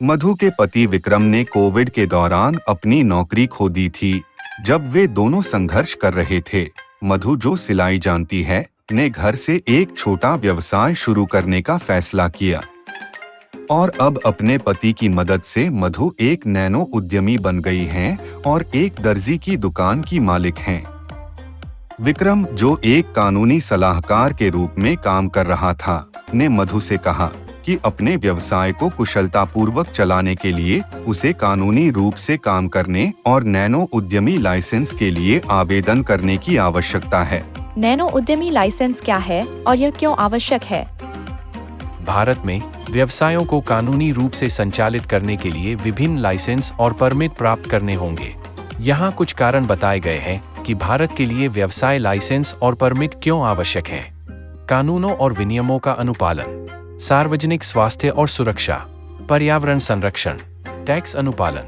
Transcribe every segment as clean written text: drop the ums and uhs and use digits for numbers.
मधु के पति विक्रम ने कोविड के दौरान अपनी नौकरी खो दी थी। जब वे दोनों संघर्ष कर रहे थे, मधु, जो सिलाई जानती है, ने घर से एक छोटा व्यवसाय शुरू करने का फैसला किया। और अब अपने पति की मदद से मधु एक नैनो उद्यमी बन गई हैं और एक दर्जी की दुकान की मालिक हैं। विक्रम, जो एक कानूनी सलाहकार के रूप में काम कर रहा था, ने मधु से कहा कि अपने व्यवसाय को कुशलतापूर्वक चलाने के लिए उसे कानूनी रूप से काम करने और नैनो उद्यमी लाइसेंस के लिए आवेदन करने की आवश्यकता है। नैनो उद्यमी लाइसेंस क्या है और यह क्यों आवश्यक है? भारत में व्यवसायों को कानूनी रूप से संचालित करने के लिए विभिन्न लाइसेंस और परमिट प्राप्त करने होंगे। यहाँ कुछ कारण बताए गए हैं कि भारत के लिए व्यवसाय लाइसेंस और परमिट क्यों आवश्यक है। कानूनों और विनियमों का अनुपालन, सार्वजनिक स्वास्थ्य और सुरक्षा, पर्यावरण संरक्षण, टैक्स अनुपालन,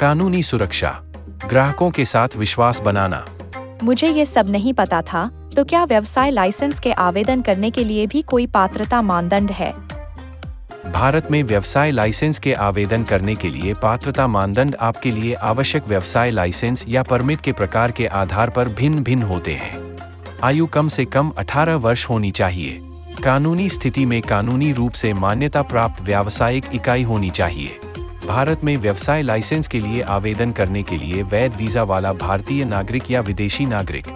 कानूनी सुरक्षा, ग्राहकों के साथ विश्वास बनाना। मुझे ये सब नहीं पता था। तो क्या व्यवसाय लाइसेंस के आवेदन करने के लिए भी कोई पात्रता मानदंड है? भारत में व्यवसाय लाइसेंस के आवेदन करने के लिए पात्रता मानदंड आपके लिए आवश्यक व्यवसाय लाइसेंस या परमिट के प्रकार के आधार पर भिन्न भिन्न होते हैं। आयु कम से कम 18 वर्ष होनी चाहिए। कानूनी स्थिति में कानूनी रूप से मान्यता प्राप्त व्यावसायिक इकाई होनी चाहिए। भारत में व्यवसाय लाइसेंस के लिए आवेदन करने के लिए वैध वीजा वाला भारतीय नागरिक या विदेशी नागरिक।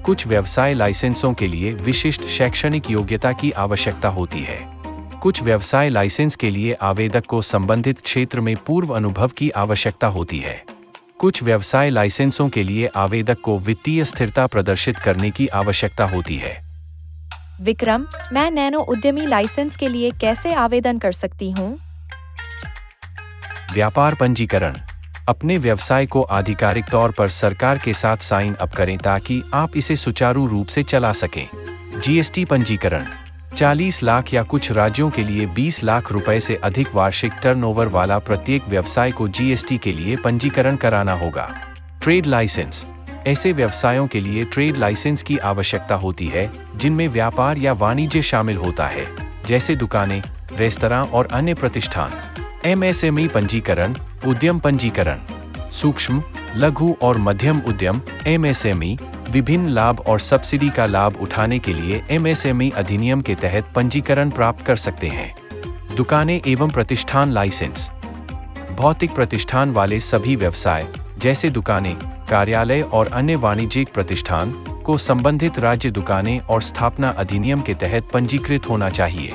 कुछ व्यवसाय लाइसेंसों के लिए विशिष्ट शैक्षणिक योग्यता की आवश्यकता होती है। कुछ व्यवसाय लाइसेंस के लिए आवेदक को संबंधित क्षेत्र में पूर्व अनुभव की आवश्यकता होती है। कुछ व्यवसाय लाइसेंसों के लिए आवेदक को वित्तीय स्थिरता प्रदर्शित करने की आवश्यकता होती है। विक्रम, मैं नैनो उद्यमी लाइसेंस के लिए कैसे आवेदन कर सकती हूँ? व्यापार पंजीकरण। अपने व्यवसाय को आधिकारिक तौर पर सरकार के साथ साइन अप करें ताकि आप इसे सुचारू रूप से चला सकें। जीएसटी पंजीकरण। 40 लाख या कुछ राज्यों के लिए 20 लाख रुपए से अधिक वार्षिक टर्नओवर वाला प्रत्येक व्यवसाय को जीएसटी के लिए पंजीकरण कराना होगा। Trade licence. ऐसे व्यवसायों के लिए ट्रेड लाइसेंस की आवश्यकता होती है जिनमें व्यापार या वाणिज्य शामिल होता है, जैसे दुकानें, रेस्तरां और अन्य प्रतिष्ठान। एमएसएमई पंजीकरण। उद्यम पंजीकरण। सूक्ष्म, लघु और मध्यम उद्यम एमएसएमई विभिन्न लाभ और सब्सिडी का लाभ उठाने के लिए एमएसएमई अधिनियम के तहत पंजीकरण प्राप्त कर सकते हैं। दुकानें एवं प्रतिष्ठान लाइसेंस। भौतिक प्रतिष्ठान वाले सभी व्यवसाय, जैसे दुकानें, कार्यालय और अन्य वाणिज्यिक प्रतिष्ठान, को संबंधित राज्य दुकानें और स्थापना अधिनियम के तहत पंजीकृत होना चाहिए।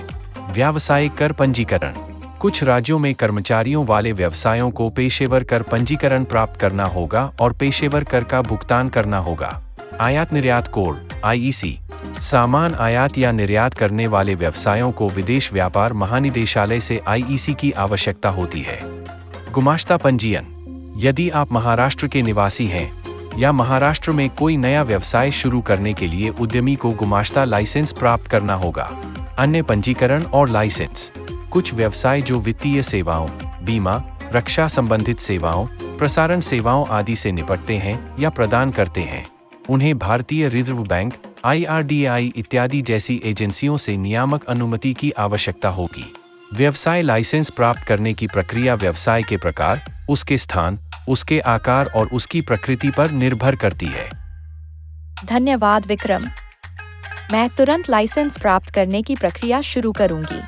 व्यावसायिक कर पंजीकरण। कुछ राज्यों में कर्मचारियों वाले व्यवसायों को पेशेवर कर पंजीकरण प्राप्त करना होगा और पेशेवर कर का भुगतान करना होगा। आयात निर्यात कोड आईईसी। सामान आयात या निर्यात करने वाले व्यवसायों को विदेश व्यापार महानिदेशालय से आईईसी की आवश्यकता होती है। गुमाश्ता पंजीयन। यदि आप महाराष्ट्र के निवासी हैं या महाराष्ट्र में कोई नया व्यवसाय शुरू करने के लिए उद्यमी को गुमाश्ता लाइसेंस प्राप्त करना होगा। अन्य पंजीकरण और लाइसेंस। कुछ व्यवसाय जो वित्तीय सेवाओं, बीमा, रक्षा संबंधित सेवाओं, प्रसारण सेवाओं आदि से निपटते हैं या प्रदान करते हैं, उन्हें भारतीय रिजर्व बैंक, IRDAI इत्यादि जैसी एजेंसियों से नियामक अनुमति की आवश्यकता होगी। व्यवसाय लाइसेंस प्राप्त करने की प्रक्रिया व्यवसाय के प्रकार, उसके स्थान, उसके आकार और उसकी प्रकृति पर निर्भर करती है। धन्यवाद विक्रम। मैं तुरंत लाइसेंस प्राप्त करने की प्रक्रिया शुरू करूंगी।